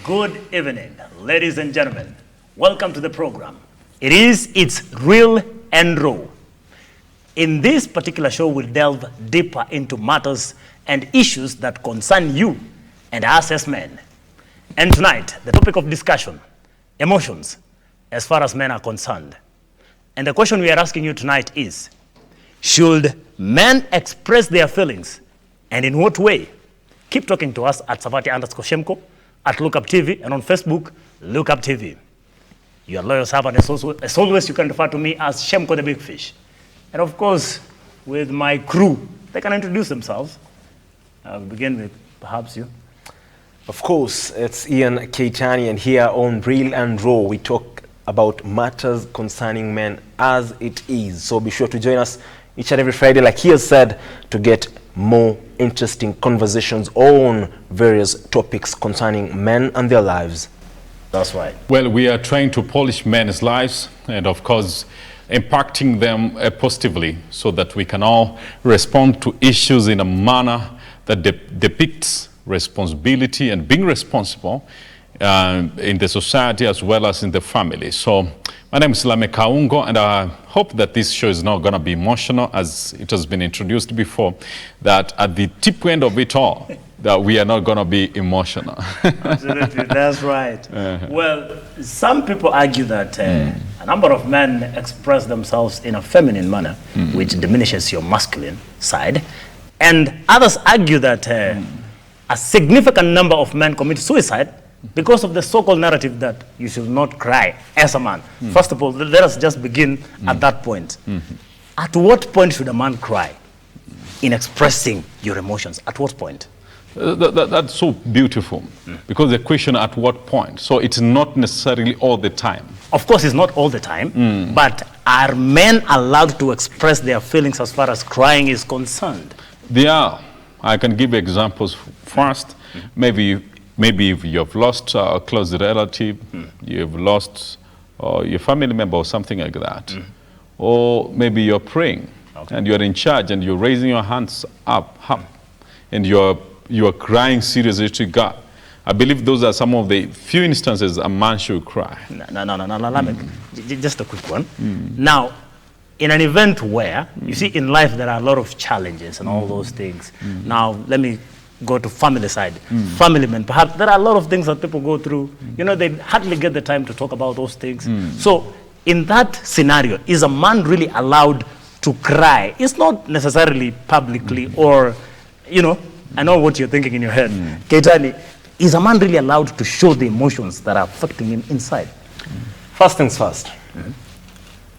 Good evening, ladies and gentlemen. Welcome to the program. It's real and raw. In this particular show, we'll delve deeper into matters and issues that concern you and us as men. And tonight, the topic of discussion, emotions, as far as men are concerned. And the question we are asking you tonight is, should men express their feelings, and in what way? Keep talking to us at Savati_Shemko, at Lookup TV, and on Facebook, Lookup TV. Your loyal servant, as always, you can refer to me as Shemko the Big Fish. And of course, with my crew, they can introduce themselves. I'll begin with perhaps you. Of course, it's Ian Keitani, and here on Real and Raw, we talk about matters concerning men as it is. So be sure to join us each and every Friday, like he has said, to get more interesting conversations on various topics concerning men and their lives. That's right. Well, we are trying to polish men's lives and, of course, impacting them positively so that we can all respond to issues in a manner that depicts responsibility and being responsible in the society as well as in the family. So my name is Lame Kaungo, and I hope that this show is not going to be emotional, as it has been introduced before, that at the tip end of it all, that we are not going to be emotional. Absolutely, that's right. Well, some people argue that a number of men express themselves in a feminine manner, which diminishes your masculine side. And others argue that a significant number of men commit suicide because of the so-called narrative that you should not cry as a man. First of all, let us just begin at that point. At what point should a man cry in expressing your emotions? At what point? That's so beautiful, because the question at what point? So it's not necessarily all the time. Of course, it's not all the time, but are men allowed to express their feelings as far as crying is concerned? They are. I can give examples first. Maybe if you have lost a close relative, you've lost your family member or something like that. Or maybe you're praying and you're in charge and you're raising your hands up and you're crying seriously to God. I believe those are some of the few instances a man should cry. No. Just a quick one. Now, in an event where, you see, in life there are a lot of challenges and all those things. Now, let me go to family side. Family men, perhaps there are a lot of things that people go through. You know, they hardly get the time to talk about those things. So, in that scenario, is a man really allowed to cry? It's not necessarily publicly or, you know, I know what you're thinking in your head. Keitani, is a man really allowed to show the emotions that are affecting him inside? First things first.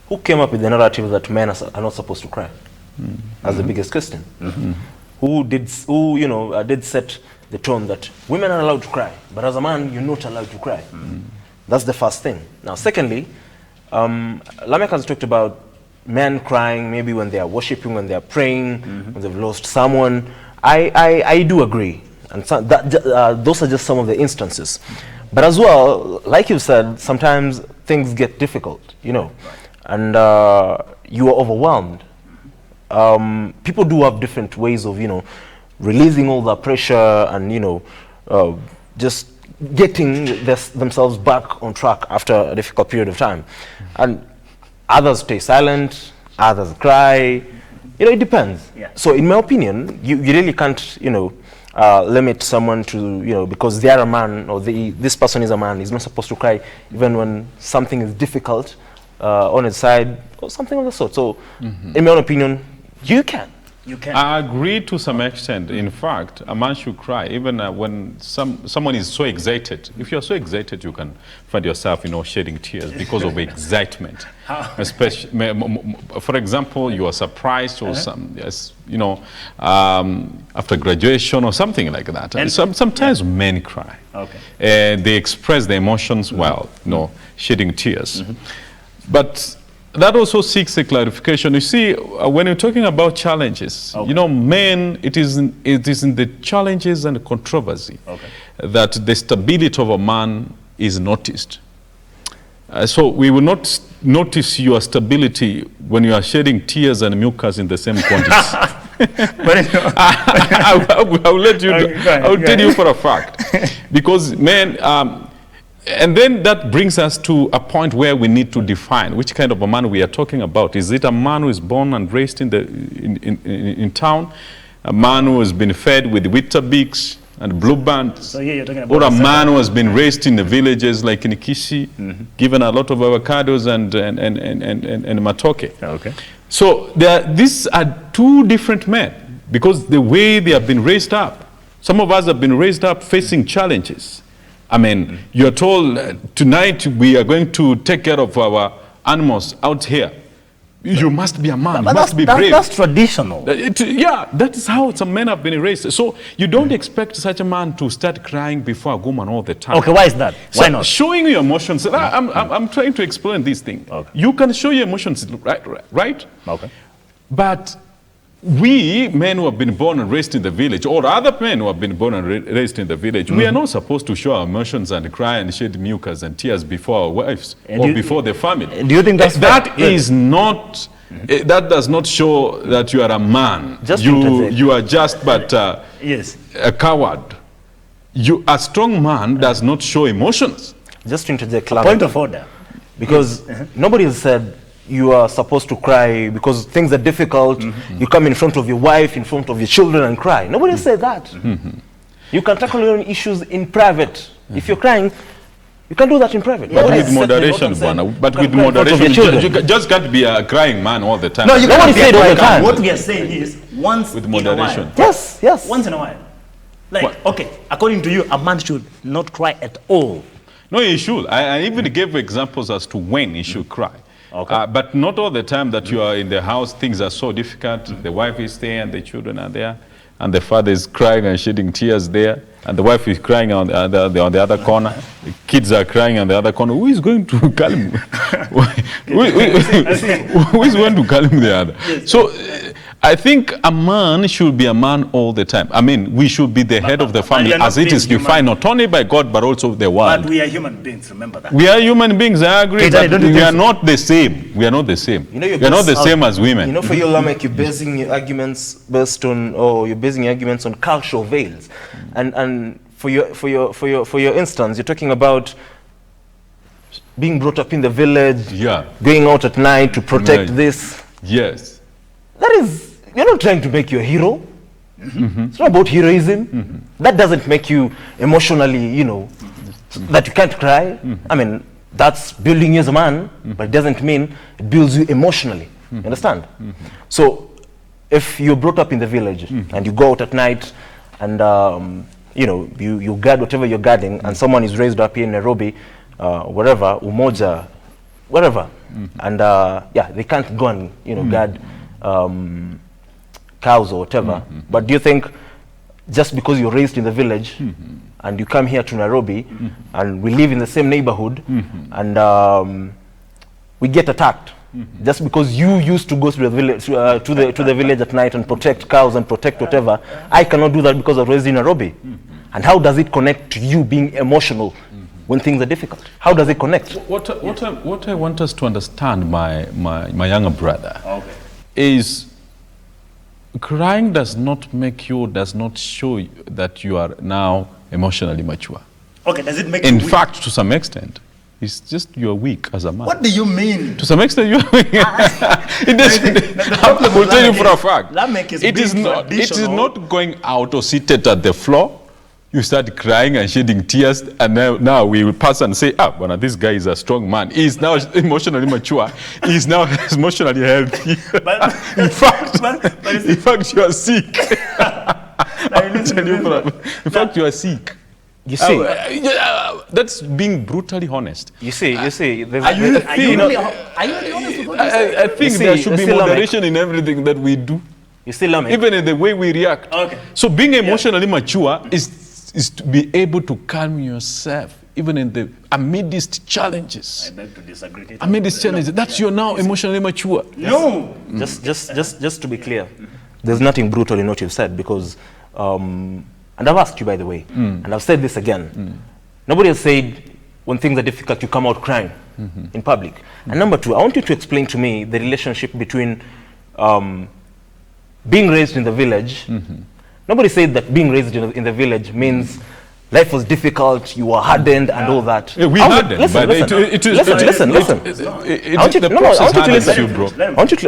Who came up with the narrative that men are not supposed to cry? That's the biggest question. Who did set the tone that women are allowed to cry, but as a man, you're not allowed to cry? That's the first thing. Now, secondly, Lamek has talked about men crying maybe when they are worshiping, when they are praying, when they've lost someone. I do agree, and so those are just some of the instances. But as well, like you said, sometimes things get difficult, you know, and you are overwhelmed. People do have different ways of, you know, releasing all the pressure and, you know, just getting themselves back on track after a difficult period of time. And others stay silent, others cry. You know, it depends. Yeah. So in my opinion, you really can't, you know, limit someone to, you know, because they are a man or this person is a man, he's not supposed to cry even when something is difficult on his side or something of the sort. So in my own opinion, you can. You can. I agree to some extent. In fact, a man should cry even when someone is so excited. If you're so excited, you can find yourself, you know, shedding tears because of excitement. Especially, for example, you are surprised or you know, after graduation or something like that. And sometimes men cry. Okay. They express their emotions while, you know, shedding tears. But that also seeks a clarification. You see, when you're talking about challenges, you know, men, it is in the challenges and the controversy that the stability of a man is noticed. So we will not notice your stability when you are shedding tears and mucus in the same quantities. I'll let you. I'll tell you for a fact, because men. And then that brings us to a point where we need to define which kind of a man we are talking about. Is it a man who is born and raised in town, a man who has been fed with Weetabix and Blue Band, So here you're talking about or a man who has been raised in the villages like in Kishi, given a lot of avocados and matoke. Okay. So these are two different men, because the way they have been raised up. Some of us have been raised up facing challenges. I mean, you're told tonight we are going to take care of our animals out here. You must be a man, you must be brave. That's traditional. Yeah, that is how some men have been raised. So you don't expect such a man to start crying before a woman all the time. Okay, why is that? Why So not? showing your emotions. I'm trying to explain this thing. Okay. You can show your emotions, right? Okay. But we men who have been born and raised in the village, or other men who have been born and raised in the village, we are not supposed to show our emotions and cry and shed mucus and tears before our wives or before the family. Do you think that's that is not? That does not show that you are a man. Just you are just but Yes. a coward. A strong man does not show emotions. Just to interject, Point of order. because nobody has said you are supposed to cry because things are difficult. You come in front of your wife, in front of your children and cry. Nobody has said that. You can tackle your own issues in private. If you're crying, you can do that in private. But Nobody with has said moderation, you can't Bwana. But cry with in front of moderation, your children. you just can't be a crying man all the time. No, you Nobody can't said be all a the time. What we are saying is once With in moderation. a while. Yes, yes. Once in a while. Like, What? okay, according to you, a man should not cry at all. No, he should. I even gave examples as to when he should cry. Okay. But not all the time that you are in the house, things are so difficult. The wife is there and the children are there. And the father is crying and shedding tears there. And the wife is crying on the other corner. The kids are crying on the other corner. Who is going to calm? Who is going to calm the other? So I think a man should be a man all the time. I mean, we should be the head of the family you're not as it is being defined not only by God but also the world. But we are human beings, remember that. We are human beings, I agree, Okay, Charlie, but don't you we think are so? not the same. We are not the same. You know, you're we are not the best- same as women. You know, for you, Lamek, you're basing your arguments based on, or you're basing your arguments on cultural veils, and for your instance, you're talking about being brought up in the village, Yeah. going out at night to protect Right. this. Yes. That is, you're not trying to make you a hero. It's not about heroism. That doesn't make you emotionally, you know, that you can't cry. I mean, that's building you as a man, but it doesn't mean it builds you emotionally. You understand? So, if you're brought up in the village and you go out at night and, you know, you guard whatever you're guarding, and someone is raised up here in Nairobi, wherever, Umoja, wherever, and yeah, they can't go and, you know, guard cows or whatever. But do you think just because you're raised in the village and you come here to Nairobi and we live in the same neighborhood and we get attacked just because you used to go to the village to the village at night and protect cows and protect whatever, I cannot do that because I was raised in Nairobi? And how does it connect to you being emotional when things are difficult? How does it connect? What I want us to understand, my younger brother, is crying does not show you that you are now emotionally mature. Okay, does it make In you weak? fact, to some extent, it's just you're weak as a man. What do you mean? To some extent, you're weak. It doesn't. the I problem will with tell you Lamek for a is- fact. Lamek is It is being not. It is traditional. not going out or seated at the floor. You start crying and shedding tears, and now we will pass and say, "Ah, well, this guy is a strong man. He is now emotionally mature. He is now emotionally healthy." But- in fact, but in fact, you are sick. Now, listen to this. In fact, you are sick. You see, That's being brutally honest. you see, there's Are you, there's- are you really honest with what you say? I think see- there should be see, Lamek. moderation in everything that we do. you see, Lamek, Even in the way we react. Okay. So being emotionally mature is to be able to calm yourself, even in the amidst challenges. I beg to disagree. Amidst challenges, that's you're now emotionally mature. No. just to be clear, there's nothing brutal in what you've said because, and I've asked you by the way, and I've said this again. Nobody has said when things are difficult you come out crying in public. And number two, I want you to explain to me the relationship between being raised in the village, nobody said that being raised in the village means life was difficult, you were hardened and all that. Yeah, we hardened. Listen. I want you to listen. I want you to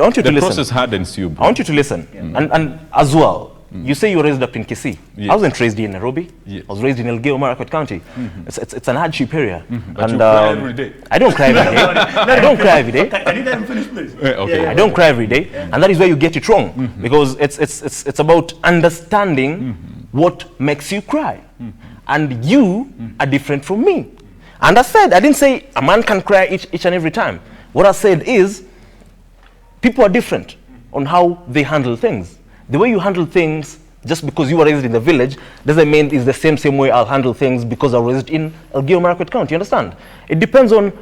listen. The process hardens you, bro. I want you to listen. And as well, you say you were raised up in Kisii. Yes. I wasn't raised in Nairobi. Yes. I was raised in Elgeyo Marakwet County. It's an hardship area. But you cry every day. I don't cry every day. I don't cry every day. Can you let him finish, please? Okay. I don't cry every day, and that is where you get it wrong, because it's about understanding what makes you cry, and you are different from me. And I didn't say a man can cry each and every time. What I said is, people are different on how they handle things. The way you handle things, just because you were raised in the village, doesn't mean it's the same way I'll handle things because I was raised in Elgeyo Marakwet County. You understand? It depends on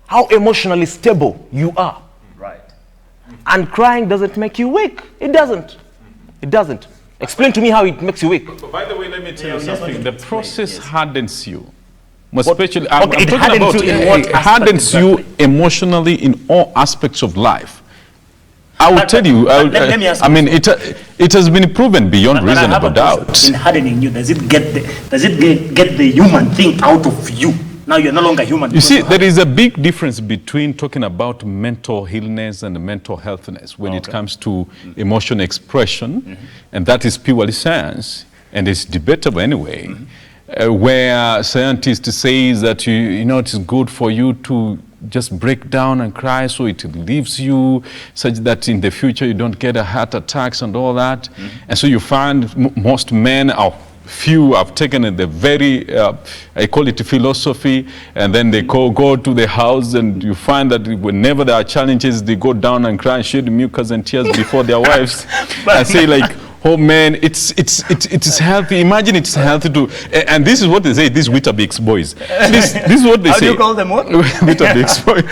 how emotionally stable you are. Right. And crying doesn't make you weak. It doesn't. It doesn't. Explain to me how it makes you weak. By the way, let me tell you just something. want The to process explain, yes. hardens you. Especially, I'm it talking hardens about you in what it hardens aspect you exactly? emotionally in all aspects of life. I will But- tell you. let me ask I you mean, it has been proven beyond But I have reasonable a question. doubt. In hardening you, does it get the human thing out of you? Now you're no longer human. You see, there is a big difference between talking about mental illness and mental healthness when it comes to emotion expression, and that is purely science, and it's debatable anyway. Where scientists say that you know it is good for you to just break down and cry, so it leaves you such that in the future you don't get a heart attacks and all that. And so you find most men are few have taken the very, I call it philosophy, and then they go to the house, and you find that whenever there are challenges, they go down and cry and shed mucus and tears before their wives and say like, oh man, it's healthy. Imagine it's healthy to, and this is what they say, these Weetabix boys. This is what they How say. do you call them what? Weetabix boys.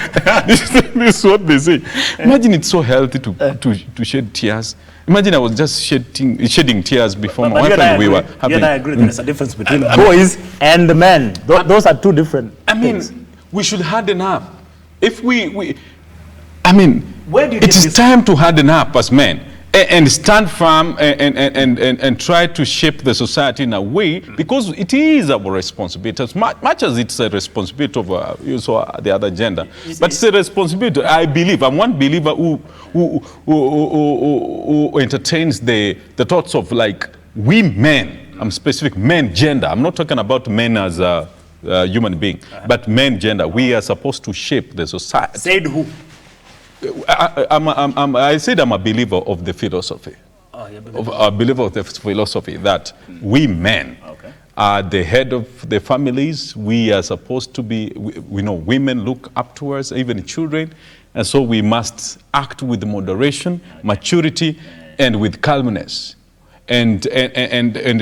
This is what they say. Imagine it's so healthy to shed tears. Imagine I was just shedding tears before my wife and we were happy. You and I agree there's a difference between boys and the men. Those are two different things. We should harden up. If I mean, Where do you it get is this- time to harden up as men and stand firm and try to shape the society in a way, because it is our responsibility, as much as it's a responsibility of the other gender, but it's a responsibility. I believe, I'm one believer who entertains the thoughts of like we men, I'm specific, men gender. I'm not talking about men as a human being, but men gender. We are supposed to shape the society. Said who? I said I'm a believer of the philosophy. A believer of the philosophy that we men are the head of the families. We are supposed to be, we know women look up to us, even children. And so we must act with moderation, maturity, and with calmness. And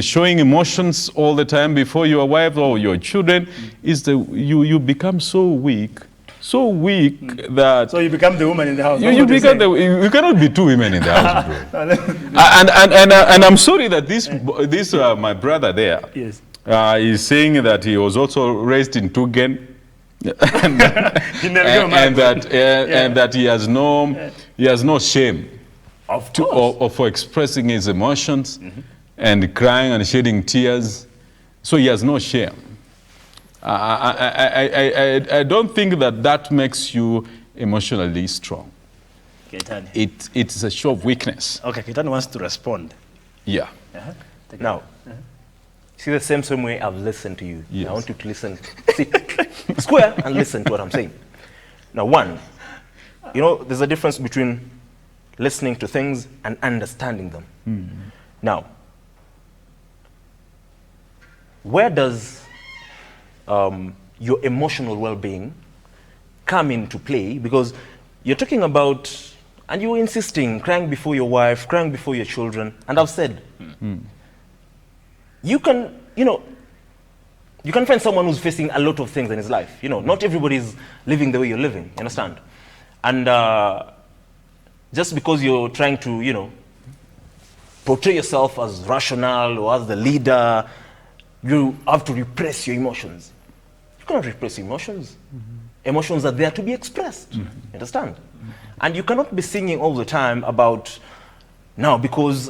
showing emotions all the time before your wife or your children is you become so weak that So you become the woman in the house. you you cannot be two women in the house, bro. and I'm sorry that this my brother there Yes. is saying that he was also raised in Tugen. and that he has no shame for expressing his emotions and crying and shedding tears. So he has no shame. I don't think that makes you emotionally strong. Keitani. It's a show of weakness. Okay, Keitani wants to respond. Yeah. Now, see the same way I've listened to you. Yes. I want you to listen, sit square and listen to what I'm saying. Now, one, you know, there's a difference between listening to things and understanding them. Now, where does your emotional well-being come into play? Because you're talking about, and you're insisting, crying before your wife, crying before your children, and I've said, you can, you can find someone who's facing a lot of things in his life. Not everybody is living the way you're living, you understand? And just because you're trying to, portray yourself as rational or as the leader, you have to repress your emotions. You cannot repress emotions. Emotions are there to be expressed, you understand? And you cannot be singing all the time about Now, because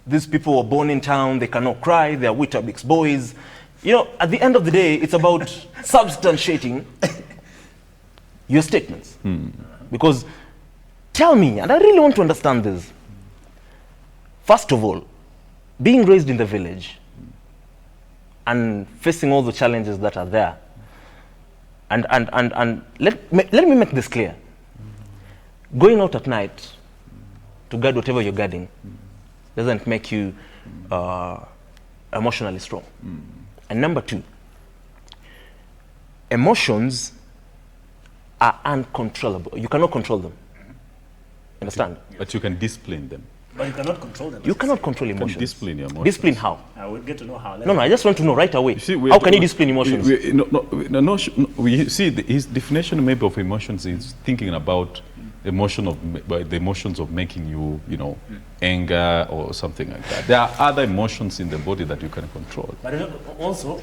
these people were born in town, they cannot cry, they are Weetabix boys. You know, at the end of the day, it's about substantiating your statements. Because tell me, and I really want to understand this. First of all, being raised in the village and facing all the challenges that are there, and let me make this clear. Going out at night to guard whatever you're guarding doesn't make you emotionally strong. And number two, emotions are uncontrollable. You cannot control them. Understand? But you can discipline them. But you cannot control them. You cannot control You can emotions. discipline your emotions. Discipline how? I will get to know how. No, I just want to know right away. You see, How can you discipline emotions? We see his definition maybe of emotions is thinking about the emotions of making you, anger or something like that. There are other emotions in the body that you can control. But also,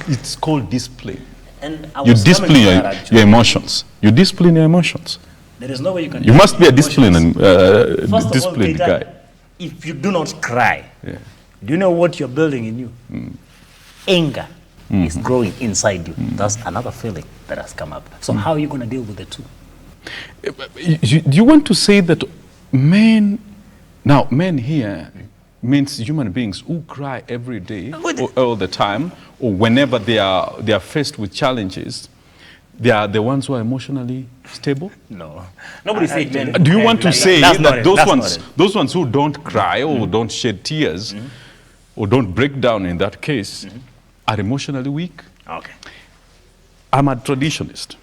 It's called discipline. and I You was discipline coming to that, actually. your emotions. You discipline your emotions. There is no way you can. You must be a disciplined, disciplined, First of all, disciplined Keita, guy. if you do not cry, Yeah. do you know what you're building in you? Anger is growing inside you. That's another feeling that has come up. So how are you going to deal with the two? Do you want to say that men here means human beings who cry every day or all the time, or whenever they are faced with challenges, they are the ones who are emotionally stable? No. Nobody said men. Do you want to say That's not that it. That's not it. those ones who don't cry or don't shed tears or don't break down in that case are emotionally weak? Okay. I'm a traditionalist.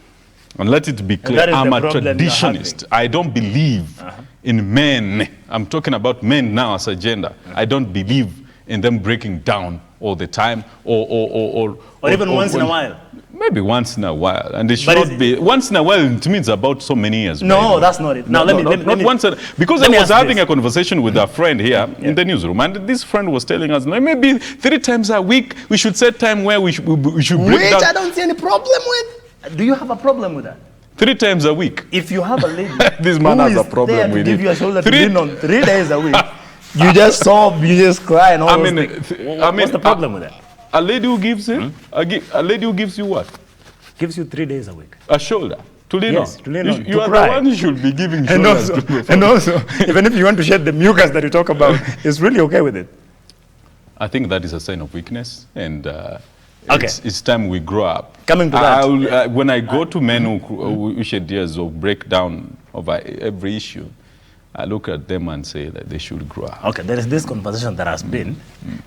And let it be that clear, is I'm the a problem you're traditionalist. I don't believe in men. I'm talking about men now as a gender. I don't believe in them breaking down all the time or even once in a while. Maybe once in a while. And it But should is- be, once in a while, it means about so many years. by the No, way. that's not it. Now, No, let me. not once because let I me was ask having this. a conversation with a friend here in the newsroom, and this friend was telling us maybe 3 times a week we should set time where we should break Which down. I don't see any problem with. Do you have a problem with that? 3 times a week. If you have a lady This man who has a is problem there to with give it. you a shoulder to 3 lean on 3 days a week, you just sob, you just cry, and all I those mean, things. I mean, What's the problem with that? A lady who gives it, a lady who gives you what? Gives you 3 days a week. A shoulder to lean Yes, on. to lean You- on, You to are cry. the one who should be giving And shoulders also, to. and also, even if you want to shed the mucus that you talk about, it's really okay with it. I think that is a sign of weakness, and Okay. it's time we grow up. Coming to that. When I go to men who shed tears or break down over every issue, I look at them and say that they should grow up. Okay, there is this conversation that has been.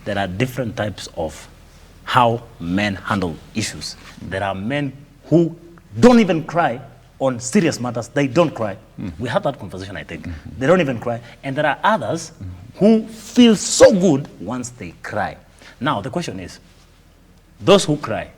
There are different types of how men handle issues. There are men who don't even cry on serious matters. They don't cry. We had that conversation, I think. They don't even cry. And there are others who feel so good once they cry. Now, the question is, those who cry,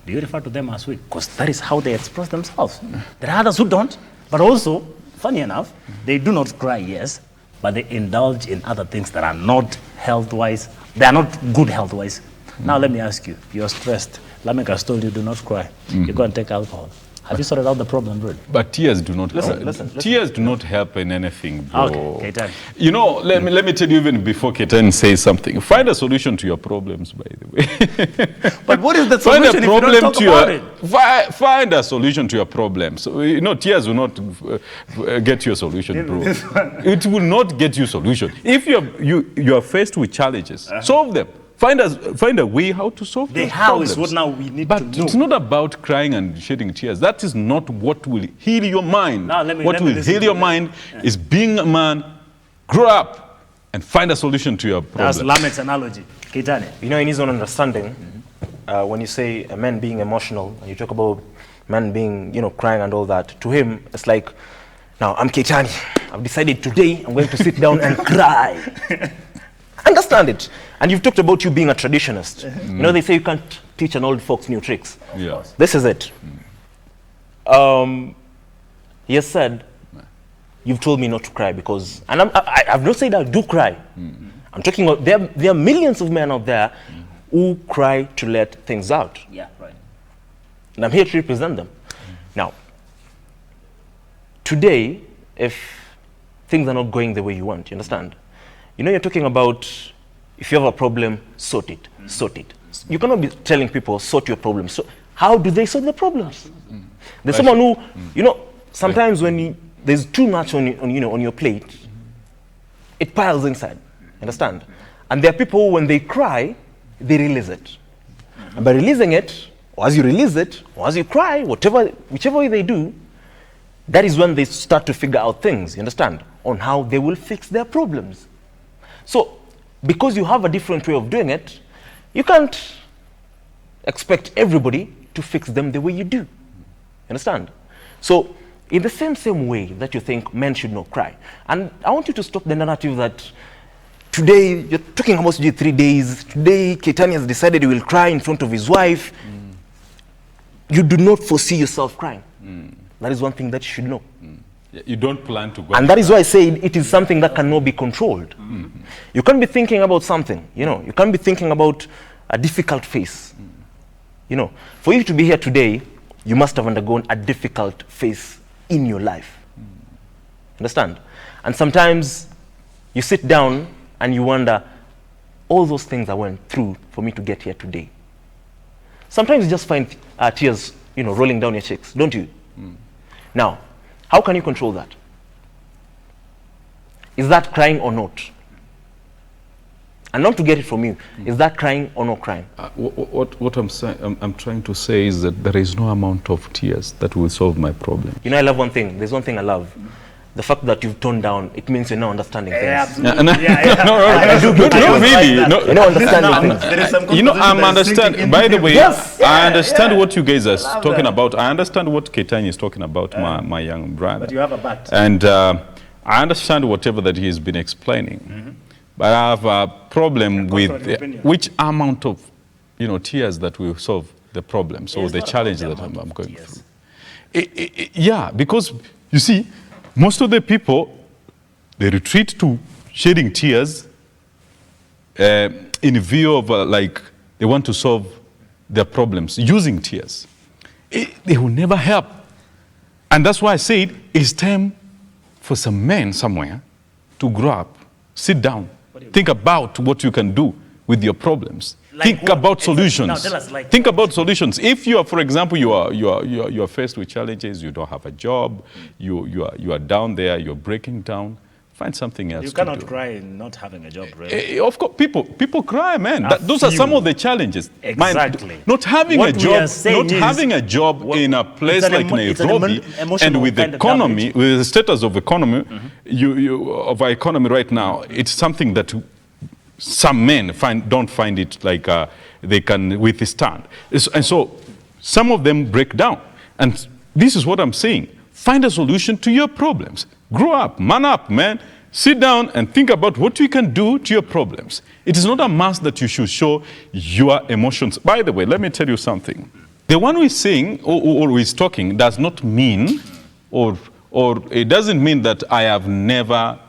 do you refer to them as weak? Because that is how they express themselves. There are others who don't, but also, funny enough, they do not cry, yes, but they indulge in other things that are not health-wise. They are not good health-wise. Now let me ask you, you're stressed. Lamek has told you do not cry. You go and take alcohol. Have you sorted out the problem, really? But tears do not help. listen. Tears do not help in anything, bro. Okay, Ketan. You know, let me tell you even before Ketan says something. Find a solution to your problems, by the way. But what is the Find solution a if you don't problem talk to about your it? find a solution to your problems. So, you know, tears will not get you a solution, bro. It will not get you a solution. If you are faced with challenges, solve them. Find a way how to solve The those how is problems. what now we need But to know. it's not about crying and shedding tears. That is not what will heal your mind. Now, let me what will listen heal to your that. mind is being a man, grow up, and find a solution to your That's problem. Lamek's analogy. Keitane. You know, in his own understanding, when you say a man being emotional, and you talk about men being, crying and all that, to him, it's like, now, I'm Keitani. I've decided today I'm going to sit down and cry. Understand it. And you've talked about you being a traditionalist. You know, they say you can't teach an old fox new tricks. Yeah. This is it. He has said, you've told me not to cry because, and I've not said I do cry. I'm talking about, there are millions of men out there who cry to let things out. Yeah, right. And I'm here to represent them. Now, today, if things are not going the way you want, you understand? You know, you're talking about if you have a problem, sort it, sort it. You cannot be telling people, sort your problems. So how do they solve the problems? There's someone who, you know, sometimes when there's too much on your plate, it piles inside, understand? And there are people who, when they cry, they release it. And by releasing it, or as you release it, or as you cry, whichever way they do, that is when they start to figure out things, you understand, on how they will fix their problems. So, because you have a different way of doing it, you can't expect everybody to fix them the way you do. You understand? So, in the same way that you think men should not cry, and I want you to stop the narrative that today, you're talking about 3 days, today Keitany has decided he will cry in front of his wife. You do not foresee yourself crying. That is one thing that you should know. You don't plan to go. And that is why I say it is something that cannot be controlled. You can't be thinking about something, you know, you can't be thinking about a difficult phase. You know, for you to be here today, you must have undergone a difficult phase in your life. Understand? And sometimes you sit down and you wonder, all those things I went through for me to get here today. Sometimes you just find tears, you know, rolling down your cheeks, don't you? Now, how can you control that? Is that crying or not? And not to get it from you, is that crying or not crying? What I'm saying, I'm trying to say is that there is no amount of tears that will solve my problem. You know, I love one thing. There's one thing I love. The fact that you've toned down, it means you're now understanding things. Absolutely. No, really. You're now understanding things. There is some You know, I'm conversation that is understand. sinking By into the way, Yes. I understand what you guys are Love talking that. about. I understand what Keitany is talking about, my young brother. But you have a but. And I understand whatever that he has been explaining. But I have a problem with contrary opinion. which amount of, you know, tears that will solve the problem. So It's the not challenge about that the I'm amount of going tears. through. Yeah, because you see, most of the people, they retreat to shedding tears in view of like they want to solve their problems using tears. They will never help. And that's why I said it's time for some men somewhere to grow up, sit down, think about what you can do with your problems. Like Think what? about Exactly. solutions. Now tell us, like Think what? about solutions. If you are, for example, you are faced with challenges, you don't have a job, you are down there, you're breaking down, find something else You to cannot do. cry not having a job, really. Of course, people cry, man. A Those are some few. of the challenges. Exactly. Not having What a we are job, saying not is, having a job well, in a place it's an like it's an Nairobi, emotional and with the kind of economy, damage. with the status of economy, of our economy right now, it's something that some men don't find it like they can withstand. And so some of them break down. And this is what I'm saying. Find a solution to your problems. Grow up, man up, man. Sit down and think about what you can do to your problems. It is not a must that you should show your emotions. By the way, let me tell you something. The one who is saying or who is talking does not mean, or it doesn't mean that I have never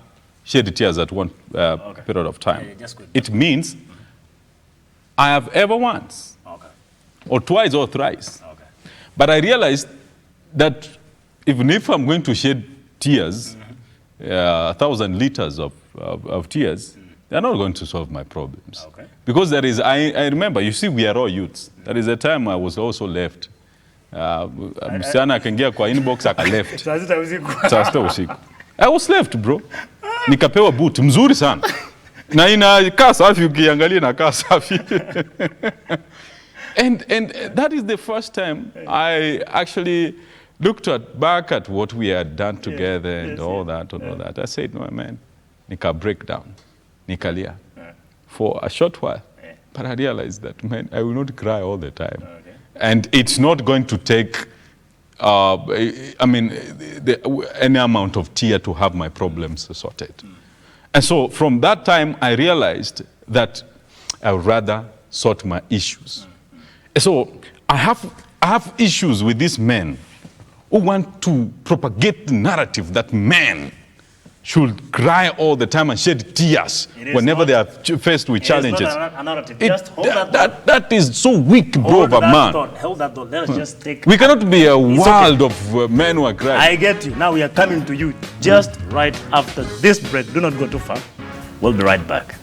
shed tears at one period of time. Yeah, just good. It means I have ever once, Okay. or twice or thrice. Okay. But I realized that even if I'm going to shed tears, 1,000 liters of tears, they're not going to solve my problems. Okay. Because there is, I remember, you see, we are all youths. There is a time I was also left. Msichana akaingia kwa inbox left. Saa sita usiku. Saa sita usiku. I was left, bro. Nikapewa boot mzuri sana. Na inakaa safi, ukiangalia inakaa safi. And that is the first time I actually looked back at what we had done together and all that. I said, no, man, nika break down, nikalia for a short while. But I realized that, man, I will not cry all the time. Okay. And it's not going to take, any amount of tear to have my problems sorted. And so from that time, I realized that I would rather sort my issues. So I have issues with these men who want to propagate the narrative that men should cry all the time and shed tears whenever they are faced with challenges. It's not a narrative. Just hold That is so weak, bro, of a man. Hold that thought. Let us just take... We cannot be a world of men who are crying. I get you. Now we are coming to you just right after this break. Do not go too far. We'll be right back.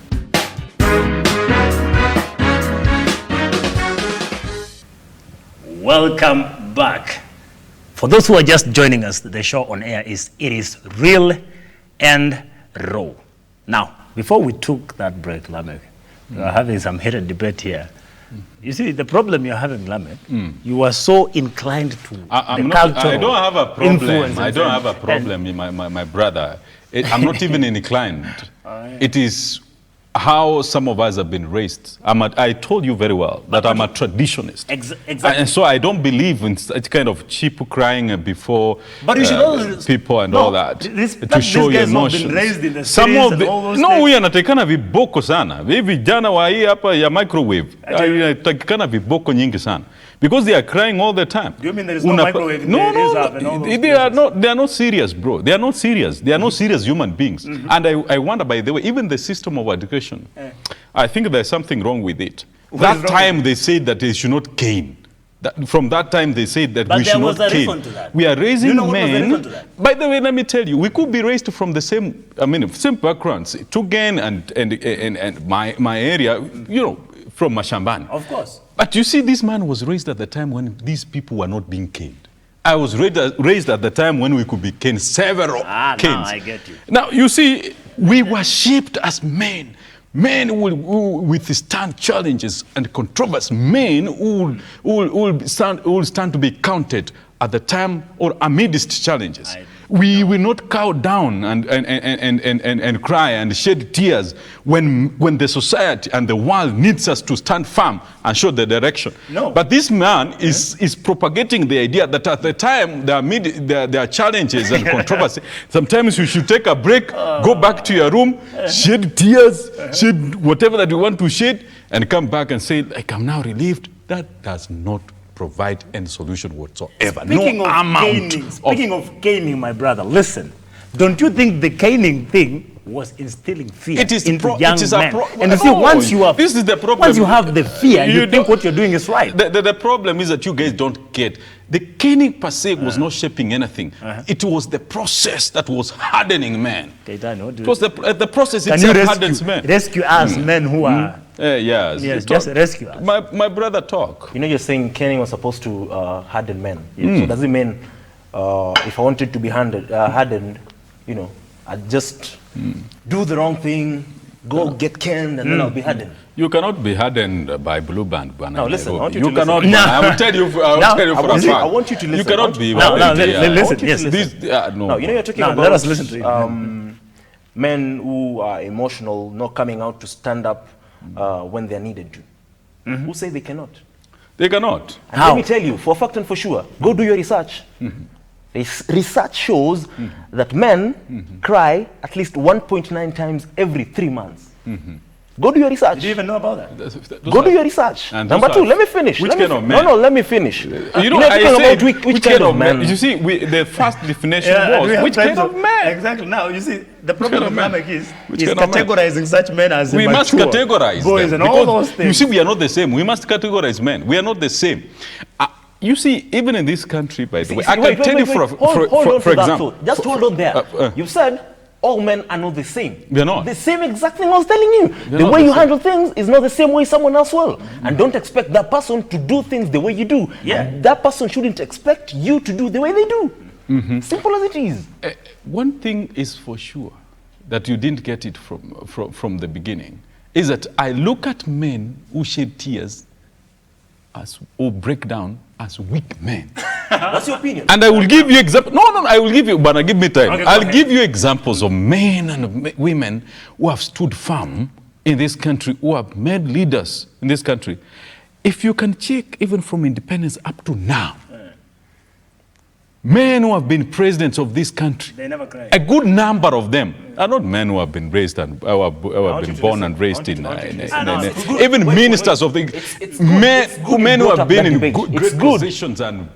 Welcome back. For those who are just joining us, the show on air is Real and Raw. Now, before we took that break, Lamek, we are having some heated debate here. You see, the problem you're having, Lamek, you are so inclined to I don't have a problem. I don't have a problem, my brother. I'm not even inclined. It is how some of us have been raised. I told you very well that I'm a traditionist. Exactly. And so I don't believe in such kind of cheap crying before people and all that. To show your emotions. Some of the, no, we anatakana viboko sana. Hivi vijana wa hii hapa ya microwave. Anatakana viboko nyingi sana. Because they are crying all the time. Do you mean there is no microwave? They are not serious, bro. They are not serious. They are not serious human beings. And I wonder, by the way, even the system of education, I think there's something wrong with it. That time they said that they should not cane. From that time they said that we should not cane. We are raising men. By the way, let me tell you, we could be raised from the same, same backgrounds. Tugen and my area, from Mashambani. Of course. But you see, this man was raised at the time when these people were not being caned. I was raised at the time when we could be caned, several canes. Now I get you. Now, you see, we were shaped as men. Men who withstand challenges and controversy. Men who will stand to be counted at the time or amidst challenges. We will not cow down and cry and shed tears when the society and the world needs us to stand firm and show the direction. No. But this man is propagating the idea that at the time there are challenges and controversy. Sometimes you should take a break, go back to your room, shed tears, shed whatever that you want to shed, and come back and say, like, I'm now relieved. That does not provide any solution whatsoever. Speaking of caning, my brother, listen. Don't you think the caning thing was instilling fear into young men? And you see, once you have the fear, you think what you're doing is right. The problem is that you guys don't get. The caning per se was not shaping anything. It was the process that was hardening men. Because the process itself hardens men. Rescue us, men who are... yes, just rescue us. My brother talk. You're saying caning was supposed to harden men. So does it mean if I wanted to be hardened, I'd just do the wrong thing, go get canned, and then I'll be hardened? You cannot be hardened by blue band. No, listen, I want you to cannot. listen. I will tell you for a fact. I want you to listen. You cannot be. Listen. Yes. No, you're talking about. Let us listen to you. Men who are emotional, not coming out to stand up when they're needed to. Who say they cannot? They cannot. And let me tell you, for a fact and for sure, go do your research. Research shows that men cry at least 1.9 times every 3 months. Go do your research. Did you even know about that? Go do your research. Number two, let me finish. Which kind of man? No, let me finish. I said which kind of man? You see, the first definition was which kind of man? Exactly. Now, you see, the problem with Lamek is categorizing such men as we must categorize boys them, and all those things. You see, we are not the same. We must categorize men. We are not the same. You see, even in this country, by the way, I can tell you for example. Just hold on there. You've said all men are not the same. They're not. The same exact thing I was telling you. The way you handle things is not the same way someone else will. And don't expect that person to do things the way you do. That person shouldn't expect you to do the way they do. Simple as it is. One thing is for sure, that you didn't get it from the beginning, is that I look at men who shed tears or break down as weak men. What's your opinion? And I will give you examples. No, I will give you, but give me time. Okay, I'll give you examples of men and women who have stood firm in this country, who have made leaders in this country. If you can check even from independence up to now, Men who have been presidents of this country, They never cry. a good number of them are not men who have been raised and who have been born and raised in even ministers of the men who have been in great positions and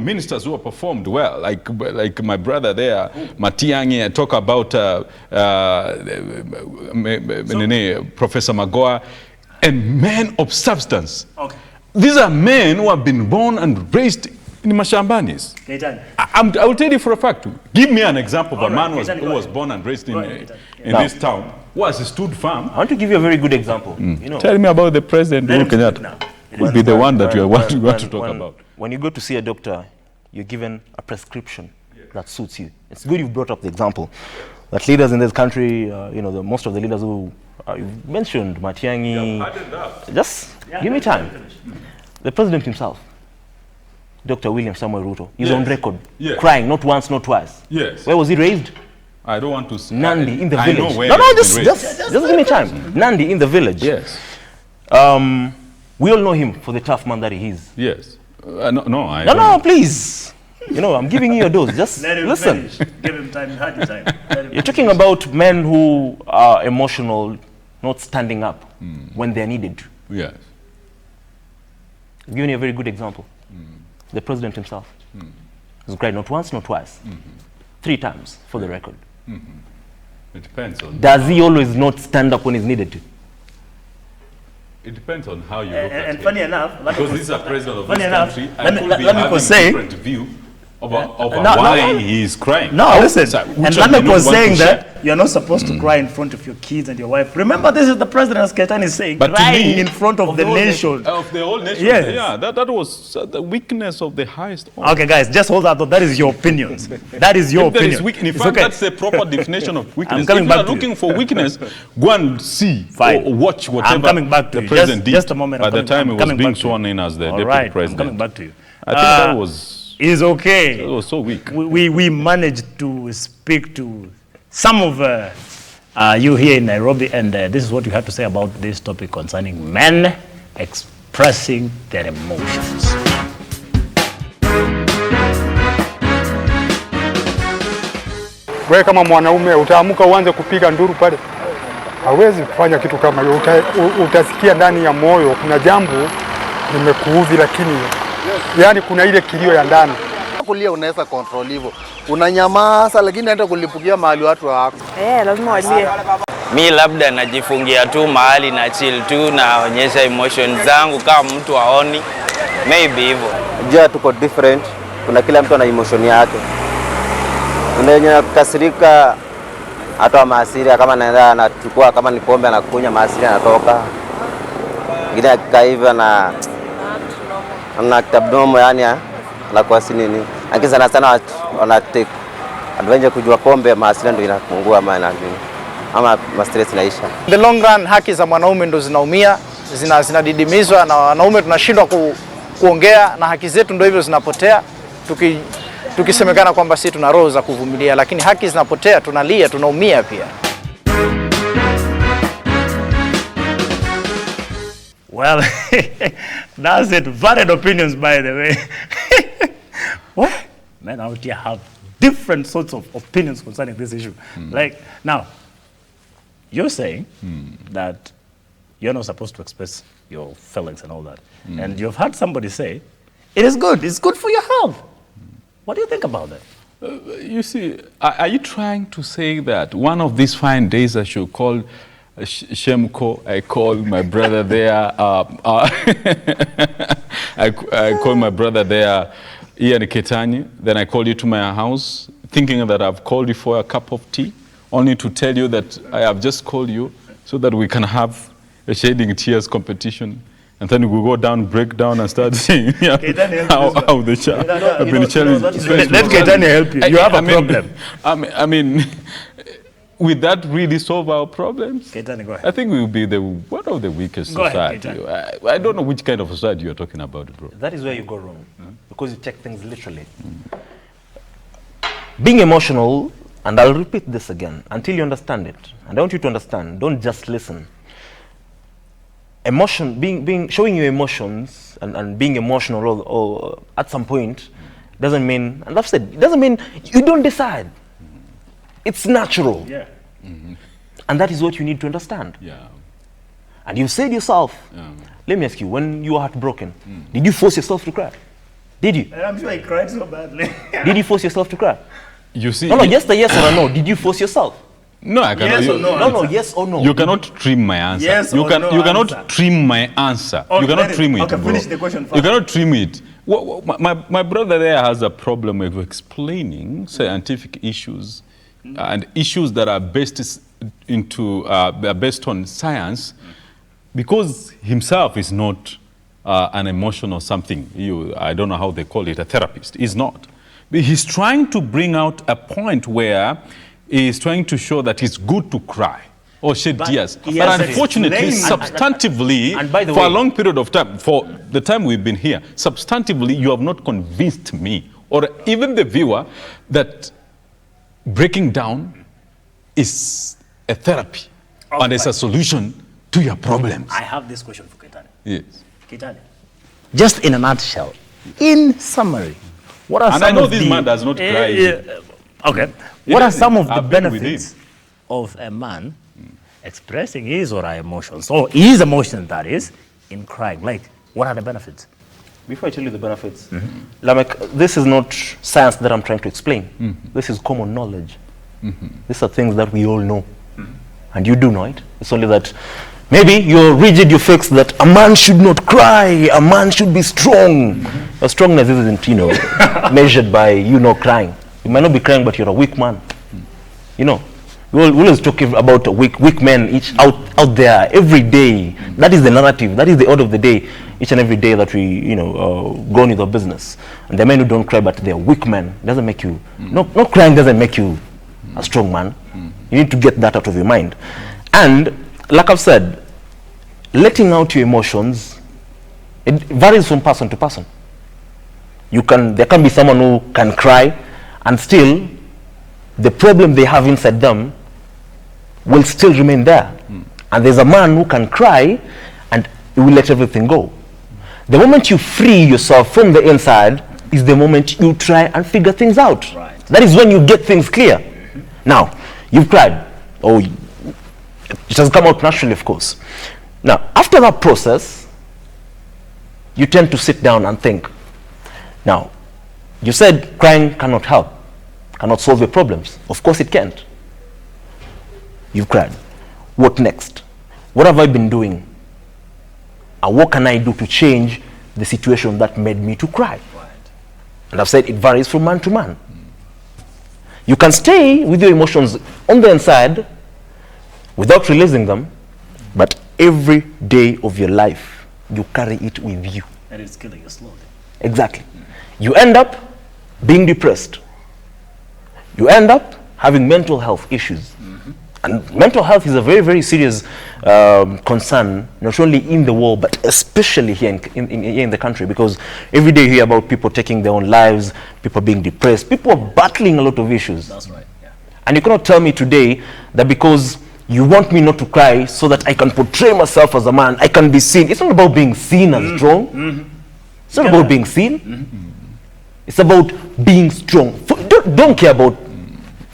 ministers who have performed well, like my brother there, Matiang'i. I talk about Professor Magoa, and men of substance. Okay. These are men who have been born and raised in Mashambanis. I will tell you for a fact. Give me an example of a man who was born and raised in this town, who has stood firm. I want to give you a very good example. Tell me about the president, Uhuru Kenyatta. Will be the one that you want to talk about. When you go to see a doctor, you're given a prescription that suits you. It's good you've brought up the example that leaders in this country, most of the leaders who you mentioned, Matiang'i, just give me time. The president himself, Dr. William Samuel Ruto, is on record crying, not once, not twice. Yes. Where was he raised? I don't want to say. Nandi in the I village. know where Just give me time. Nandi in the village. Yes. We all know him for the tough man that he is. Yes. No, Please. I'm giving you a dose. Just listen. Give him time. You had your time. You're talking about men who are emotional, not standing up when they're needed to. Yes. I've given you a very good example. The president himself has cried not once, not twice, 3 times for the record. It depends on. Does he always not stand up when he's needed to? It depends on how you look at it. And funny enough, because this is a president of funny this enough, country, let me- I could be let me having say- a different view about No, why he is crying. No, listen. So, which And one do you Lamek not was want to saying share? that you're not supposed to cry in front of your kids and your wife. Remember, this is the president, as Ketan is saying, But to crying me, in front of the nation. Of the whole nation. Yes. Yeah, that was the weakness of the highest order. Okay, guys, just hold that thought. That is your opinions. That is your If there opinion. is weakness, in It's fact, okay. that's the proper definition of weakness. I'm coming if back you are to you. looking for weakness, go and see Fine. or watch whatever I'm coming back to the you. president did Just a moment. by I'm the coming- time I'm he was coming being back to you. sworn in as the All deputy right, I'm president. coming back to you. I think that was It's okay. That was so weak. We managed to speak to some of you here in Nairobi, and this is what you have to say about this topic concerning men expressing their emotions. Wewe kama mwanaume utaamka uanze kupiga nduru pale, hawezi kufanya kitu kama hiyo. Utasikia ndani ya moyo kuna jambo limekuudhi, lakini yani kuna ile kilio ya ndani. Kulia unaweza control hivyo, unanyamaza, lakini hata kulipukia mahali watu hawako. Lazima walie. Mi labda najifungia tu mahali na chill tu, naonyesha emotions zangu kama mtu aoni, maybe hivyo. Jua tuko different, kuna kila mtu ana emotion yake. Kuna yenye kukasirika, hata maasira kama anaenda anachukua, kama ni pombe anakunywa, maasira yanatoka. Ngine akikaa hivyo na kitabdomo, yani anakuwa si nini. Lakini sana sana wana take advantage kujua pombe, maasira ndio inapungua ama stress inaisha. The long run, haki za mwanaume ndo zinaumia, zinadidimizwa na wanaume tunashindwa kuongea, na haki zetu ndio hivyo zinapotea. Tukisemekana kwamba sisi tuna roho za kuvumilia, lakini haki zinapotea, tunalia, tunaumia pia. Well, that's it. Varied opinions, by the way. What? Men out here have different sorts of opinions concerning this issue. Like, now, you're saying that you're not supposed to express your feelings and all that. And you've heard somebody say, it's good for your health. What do you think about that? You see, are you trying to say that one of these fine days I should call Shemko, I call my brother there, I call my brother there, Ian Ketani, then I call you to my house, thinking that I've called you for a cup of tea, only to tell you that I have just called you so that we can have a shedding tears competition. And then we go down, break down, and start seeing how the child have been challenged. Let Keitani help you. You have a problem. I mean, will that really solve our problems? Keitani, go ahead. I think we will be one of the weakest Go ahead, society. I don't know which kind of society you're talking about, bro. That is where you go wrong, because you take things literally. Being emotional, and I'll repeat this again until you understand it, and I want you to understand, don't just listen. Showing your emotions and being emotional or at some point doesn't mean, and I've said, it doesn't mean you don't decide. It's natural. Yeah. And that is what you need to understand. Yeah. And you said yourself, let me ask you, when you were heartbroken, did you force yourself to cry? Did you? And I'm sure I cried so badly. Did you force yourself to cry? You see, No, just a yes or a no. Did you force yourself? no, I cannot. Yes or no? No, yes or no. You cannot trim my answer. Yes you or can. no You cannot answer. trim my answer. Oh, you cannot let it- trim it. okay, bro. finish the question first. You cannot trim it. My brother there has a problem with explaining scientific issues and issues that are based based on science, because himself is not an emotional something. I don't know how they call it, a therapist. He's not. But he's trying to bring out a point where he's trying to show that it's good to cry or shed But tears. he But has unfortunately, explained- substantively, and by the for a way- long period of time, for the time we've been here, substantively, you have not convinced me or even the viewer that breaking down is a therapy and it's a solution to your problems. I have this question for Kitani. Yes. Kitani, just in a nutshell, in summary, what are And some I know of this the... man does not cry. Okay. What are doesn't. some of the I've been with benefits of a man expressing his or her emotions, or his emotion that is, in crying? Like, what are the benefits? Before I tell you the benefits, Lamek, this is not science that I'm trying to explain. This is common knowledge. These are things that we all know. And you do know it. It's only that maybe you're rigid, you're fixed that a man should not cry, a man should be strong. But strongness isn't, measured by you not crying. You might not be crying, but you're a weak man. We always talk about weak men out there every day. That is the narrative. That is the order of the day. Each and every day that we, go on with our business. And the men who don't cry, but they're weak men, doesn't make you. Not crying doesn't make you a strong man. You need to get that out of your mind. And like I've said, letting out your emotions, it varies from person to person. There can be someone who can cry, and still the problem they have inside them will still remain there. And there's a man who can cry and he will let everything go. The moment you free yourself from the inside is the moment you try and figure things out. Right. That is when you get things clear. Now, you've cried. It has come out naturally, of course. Now, after that process, you tend to sit down and think. Now, you said crying cannot help, cannot solve your problems. Of course it can't. You've cried. What next? What have I been doing? And what can I do to change the situation that made me to cry? Right. And I've said it varies from man to man. You can stay with your emotions on the inside without releasing them, but every day of your life, you carry it with you. And it's killing you slowly. Exactly. You end up being depressed. You end up having mental health issues. And mental health is a very, very serious concern, not only in the world, but especially here in the country, because every day you hear about people taking their own lives, people being depressed, people are battling a lot of issues. That's right. Yeah. And you cannot tell me today that because you want me not to cry so that I can portray myself as a man, I can be seen. It's not about being seen as strong. It's not about being seen. It's about being strong. Don't care about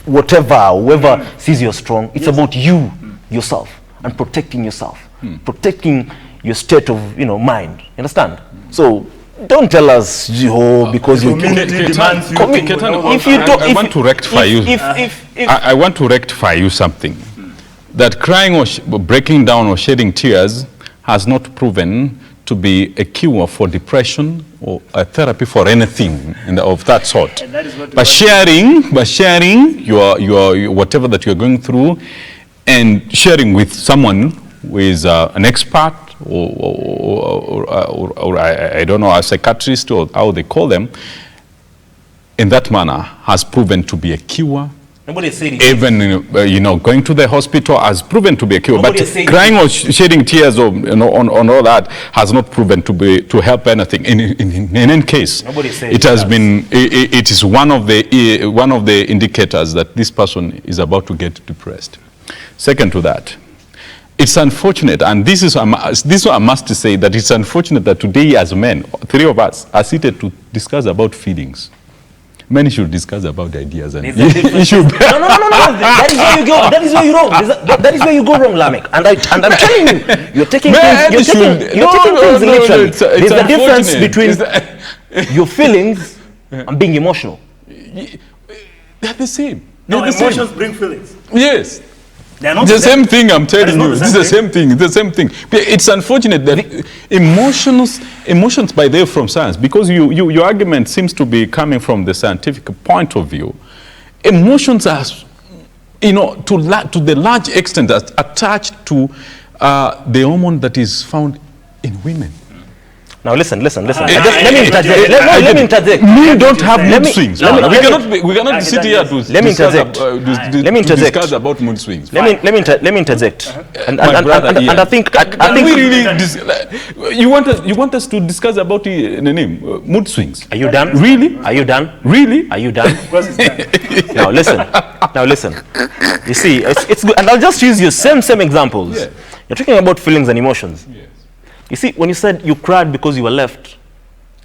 whoever sees you're strong. It's about you, yourself, and protecting yourself, protecting your state of mind. Understand? So don't tell us, because you demands you. I want to rectify you. I want to rectify you something. That crying or breaking down or shedding tears has not proven to be a cure for depression or a therapy for anything of that sort. And that is what By sharing your whatever that you're going through, and sharing with someone who is an expert or I don't know, a psychiatrist or how they call them, in that manner has proven to be a cure. Nobody is saying it. Even going to the hospital has proven to be a cure. Nobody But is saying crying or shedding tears or on all that has not proven to help anything. In any case, Nobody is saying it has been. It is one of the indicators that this person is about to get depressed. Second to that, it's unfortunate, and this is what I must say, that it's unfortunate that today as men, three of us are seated to discuss about feelings. men should discuss about the ideas and There's a difference. issue. No. That is where you go. That is where you wrong. That is where you go wrong, Lamek. And I'm telling you, you're taking things. You're taking things literally. There's a difference between your feelings and being emotional. They're the same. No, They're the emotions same. bring feelings. Yes. They're not The same thing, I'm telling not you. the It's the same same thing. It's the same thing. But it's unfortunate that emotions by way from science, because your argument seems to be coming from the scientific point of view. Emotions are, to the large extent, attached to the hormone that is found in women. Now listen. Let me interject. Let me interject. Men don't have mood swings. let me- We cannot sit here to Let me discuss interject. Let me interject. discuss about mood swings. Let me interject. And My brother, I yeah. think Can we really you want us to discuss about the name mood swings? Are you done? Really? Are you done? Really? Are you done? Now listen. You see, it's good, and I'll just use your same examples. Yeah. You're talking about feelings and emotions. Yes. You see, when you said you cried because you were left,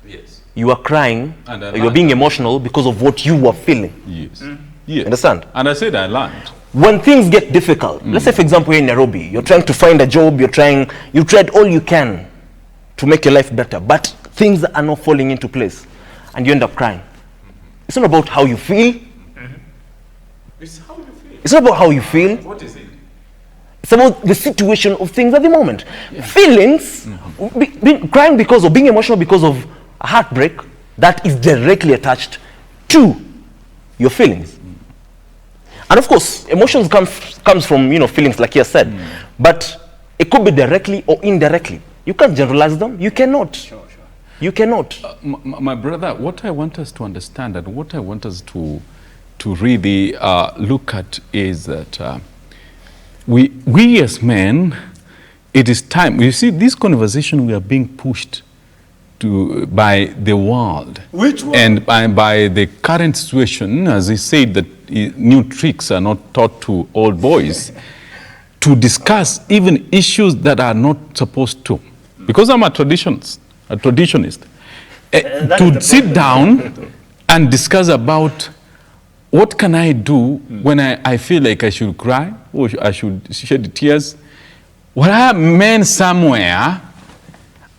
Yes. you were crying, And I you were learned. being emotional because of what you were feeling. Yes. Yes. Understand? And I said I learned. When things get difficult, let's say for example you're in Nairobi, you're trying to find a job, you tried all you can to make your life better, but things are not falling into place and you end up crying. It's not about how you feel. It's how you feel. It's not about how you feel. What is it? It's about the situation of things at the moment. Feelings, crying because or being emotional because of a heartbreak, that is directly attached to your feelings. And of course, emotions comes from feelings, like you said, but it could be directly or indirectly. You can't generalize them. You cannot. Sure. You cannot. My brother, what I want us to understand and what I want us to really look at is that we as men, it is time. You see, this conversation we are being pushed to by the world. Which world? And by the current situation, as he said, that new tricks are not taught to old boys, to discuss even issues that are not supposed to. Because I'm a traditionalist, to sit down and discuss about what can I do when I feel like I should cry or I should shed tears. Where men somewhere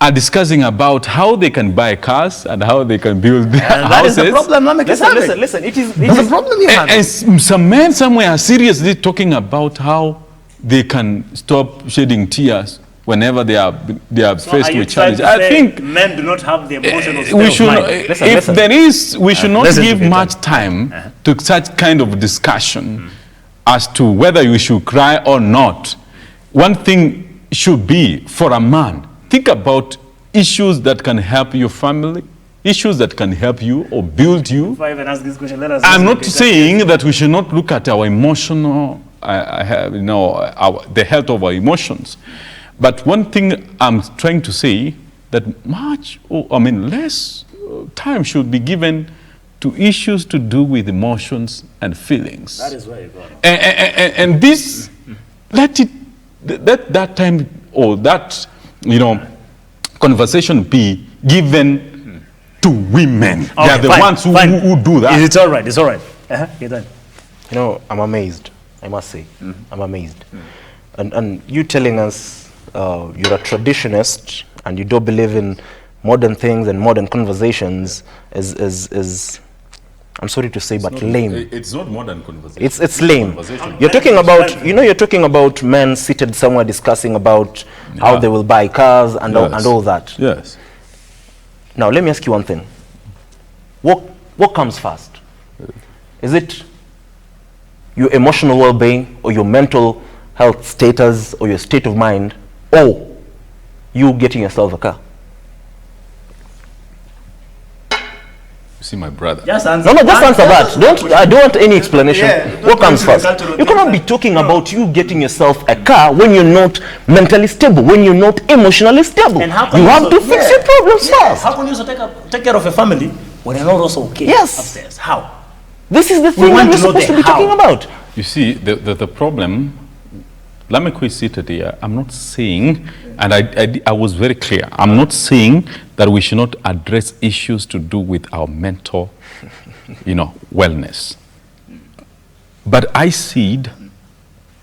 are discussing about how they can buy cars and how they can build their houses. That is the problem. Listen. It is the problem you have. And some men somewhere are seriously talking about how they can stop shedding tears whenever they are faced with challenge. I think men do not have the emotional state we of should, mind. if there is, we should not Listen to give me, much time to such kind of discussion as to whether you should cry or not. One thing should be, for a man, think about issues that can help your family, issues that can help you or build you. If I even ask this question, let us I'm listen not to saying that we should not look at our emotional, the health of our emotions. But one thing I'm trying to say, that less time should be given to issues to do with emotions and feelings. That is where you go. And this, let that time or that, conversation be given to women. They are the ones who do that. It's all right. It's all right. You're done. I'm amazed. I must say, I'm amazed. And you telling us you're a traditionalist and you don't believe in modern things and modern conversations is I'm sorry to say, but lame. It's not modern conversation. It's lame. You're talking about men seated somewhere discussing about how they will buy cars and all that. Yes. Now let me ask you one thing. What comes first? Is it your emotional well-being or your mental health status or your state of mind, or you getting yourself a car? See, my brother. Just answer. No, just answer that. I don't want any explanation. Yeah, what comes don't first? cultural You cannot be talking about you getting yourself a car when you're not mentally stable, when you're not emotionally stable. And how can you have also- to fix your problems first. How can you also take care of a family when you're not also okay Yes. upstairs? How? This is the thing that want we're to know supposed the to be how. talking about. You see, the problem, Lamek seated here, I'm not saying, and I was very clear, I'm not saying that we should not address issues to do with our mental wellness. But I see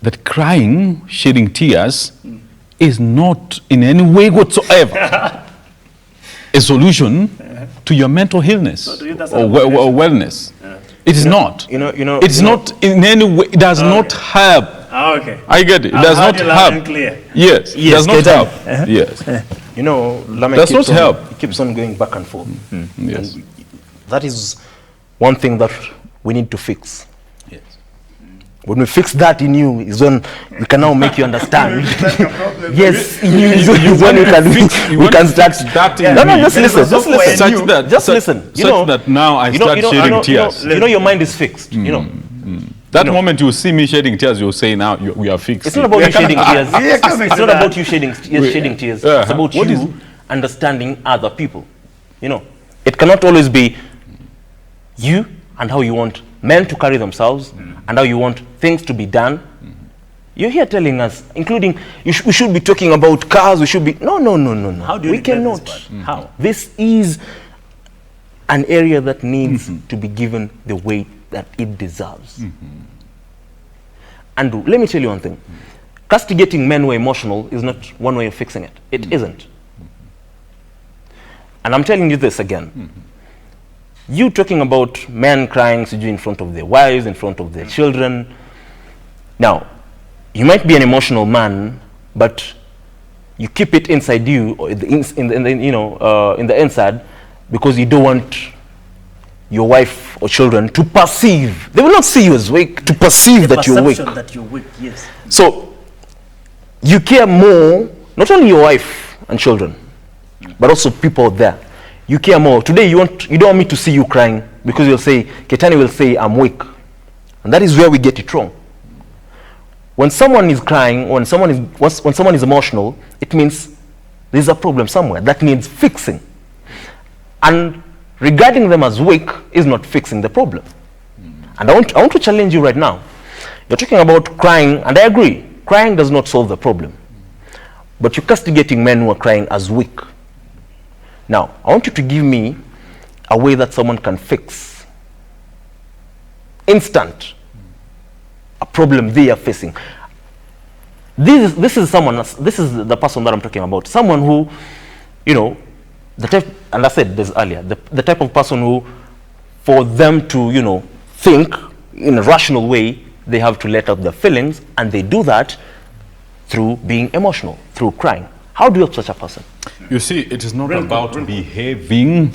that crying, shedding tears, is not in any way whatsoever a solution to your mental illness or wellness. It is not. It's not in any way. It does not help. Okay. I get it. It does not help. Yes. It does not help. Yes. Lamek does not help. It keeps on going back and forth. Yes. And that is one thing that we need to fix. Yes. When we fix that in you, is when we can now make you understand. Yes, in you is when we can start. No, just listen. Just listen. Such that now I start shedding tears. Your mind is fixed. That moment you see me shedding tears, you'll say now we are fixed. It's not about you shedding tears. It's not about you shedding tears. It's about you understanding other people. It cannot always be you and how you want men to carry themselves and how you want things to be done. You're here telling us, including we should be talking about cars. We should be no. How do you? We cannot. How? This is an area that needs to be given the weight that it deserves. And let me tell you one thing. Castigating men who are emotional is not one way of fixing it. It isn't. And I'm telling you this again. You talking about men crying in front of their wives, in front of their children. Now, you might be an emotional man, but you keep it inside you, or in the inside, because you don't want your wife or children to perceive. They will not see you as weak, to perceive that you're weak. That you're weak, yes. So, you care more, not only your wife and children, but also people there. You care more. Today, you don't want me to see you crying, because you'll say, Ketani will say, I'm weak. And that is where we get it wrong. When someone is crying, when someone is emotional, it means there's a problem somewhere that needs fixing. And regarding them as weak is not fixing the problem. And I want to challenge you right now. You're talking about crying, and I agree, crying does not solve the problem. But you're castigating men who are crying as weak. Now, I want you to give me a way that someone can fix instant a problem they are facing. This is the person that I'm talking about. Someone who, the type, and I said this earlier, the type of person who, for them to, think in a rational way, they have to let out their feelings, and they do that through being emotional, through crying. How do you help such a person? You see, it is not about behaving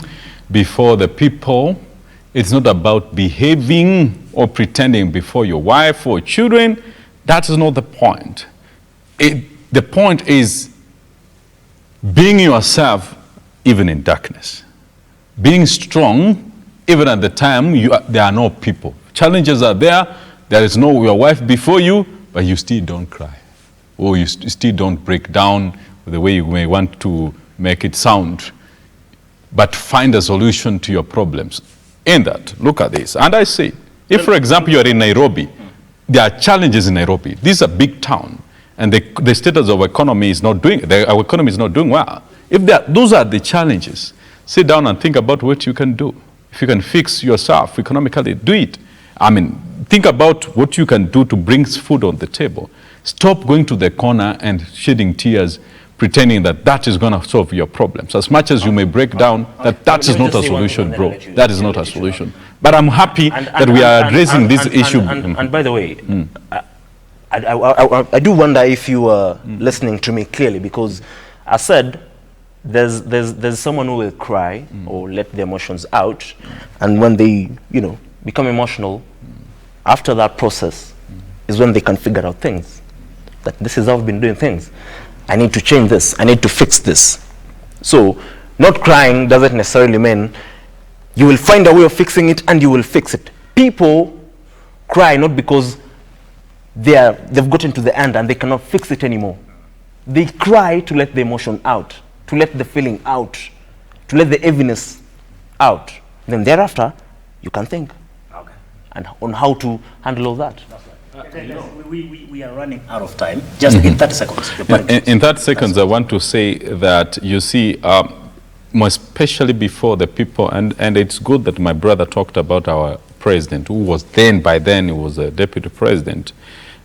before the people. It's not about behaving or pretending before your wife or children. That is not the point. The point is being yourself even in darkness. Being strong even at the time there are no people. Challenges are there. There is no your wife before you, but you still don't cry. Or you still don't break down the way you may want to make it sound. But find a solution to your problems. In that, look at this. And I say, if for example you are in Nairobi, there are challenges in Nairobi. This is a big town, and the status of economy is not doing. Our economy is not doing well. If those are the challenges, sit down and think about what you can do. If you can fix yourself economically, do it. I mean, think about what you can do to bring food on the table. Stop going to the corner and shedding tears, pretending that is going to solve your problems. As much as you may break down, that is not a solution, bro. That is not a solution. But I'm happy that we are addressing this issue. And by the way, I do wonder if you are listening to me clearly, because I said there's someone who will cry or let the emotions out, and when they become emotional, after that process is when they can figure out things. That this is how I've been doing things. I need to change this. I need to fix this. So, not crying doesn't necessarily mean you will find a way of fixing it and you will fix it. People cry not because they've gotten to the end and they cannot fix it anymore. They cry to let the emotion out, to let the feeling out, to let the heaviness out. Then thereafter, you can think and on how to handle all that. We are running out of time. Just in 30 seconds. In 30 seconds, I want to say that, you see, more especially before the people, and it's good that my brother talked about our president, who was by then he was a deputy president,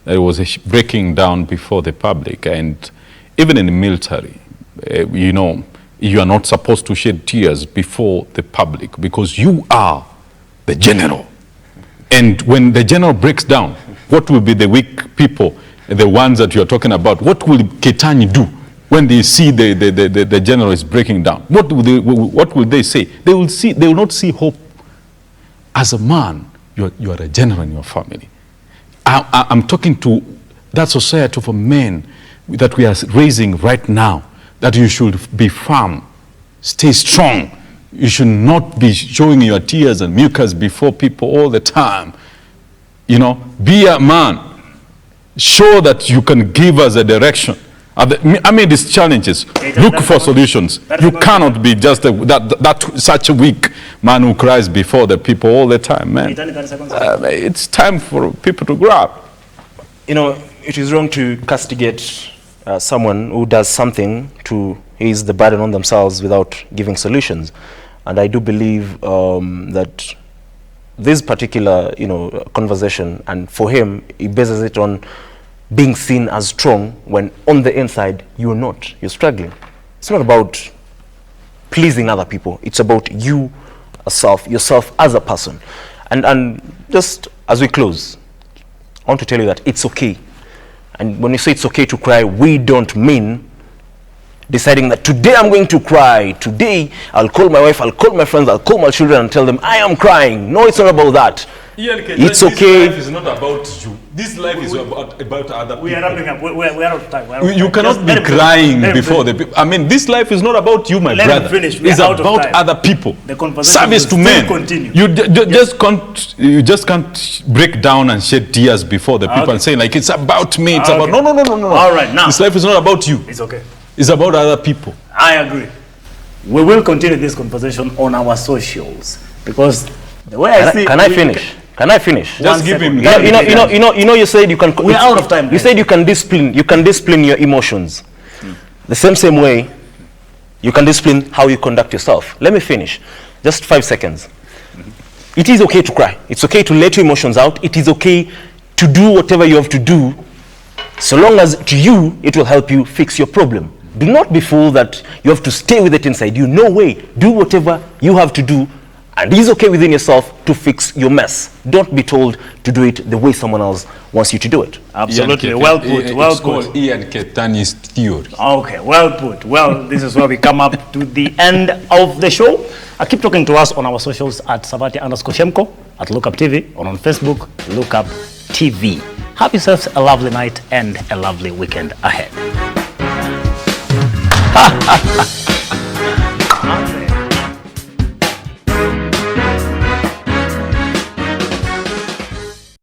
that was breaking down before the public. And even in the military, you know, you are not supposed to shed tears before the public because you are the general. And when the general breaks down, what will be the weak people, the ones that you're talking about? What will Ketanyi do when they see the general is breaking down? What will they say? They will not see hope. As a man, you are a general in your family. I'm talking to that society of men that we are raising right now, that you should be firm, stay strong. You should not be showing your tears and mucus before people all the time. You know, be a man. Show that you can give us a direction. I mean, these challenges. Look for solutions. You cannot be just such a weak man who cries before the people all the time, man. It's time for people to grow up. You know, it is wrong to castigate someone who does something to ease the burden on themselves without giving solutions. And I do believe that this particular, you know, conversation, and for him, he bases it on being seen as strong when on the inside you're not. You're struggling. It's not about pleasing other people. It's about you, yourself as a person. And just as we close, I want to tell you that it's okay. And when we say it's okay to cry, we don't mean deciding that today I'm going to cry. Today I'll call my wife, I'll call my friends, I'll call my children and tell them I am crying. No, it's not about that. It's okay. This life is not about you. This life is about other people. We are wrapping up. We're out of time. You cannot be crying before the people. I mean, this life is not about you, my brother. It's about other people. The conversation Service to men. Continue. You just can't break down and shed tears before the people and say like it's about me. It's about no. All right, now this life is not about you. It's okay. It's about other people. I agree. We will continue this conversation on our socials because the way I see. Can I finish? Can I finish? Just give him. You know. You said you can. We're out of time. You said you can discipline. You can discipline your emotions. The same way, you can discipline how you conduct yourself. Let me finish. Just 5 seconds. It is okay to cry. It's okay to let your emotions out. It is okay to do whatever you have to do, so long as to you it will help you fix your problem. Do not be fooled that you have to stay with it inside you. No way. Do whatever you have to do. And it is okay within yourself to fix your mess. Don't be told to do it the way someone else wants you to do it. Absolutely. Well put. Well put. Called Ian Ketanyi's theory. Okay, well put. Well, this is where we come up to the end of the show. Keep talking to us on our socials at Savati_Shemko, at Lookup TV, or on Facebook, Lookup TV. Have yourselves a lovely night and a lovely weekend ahead.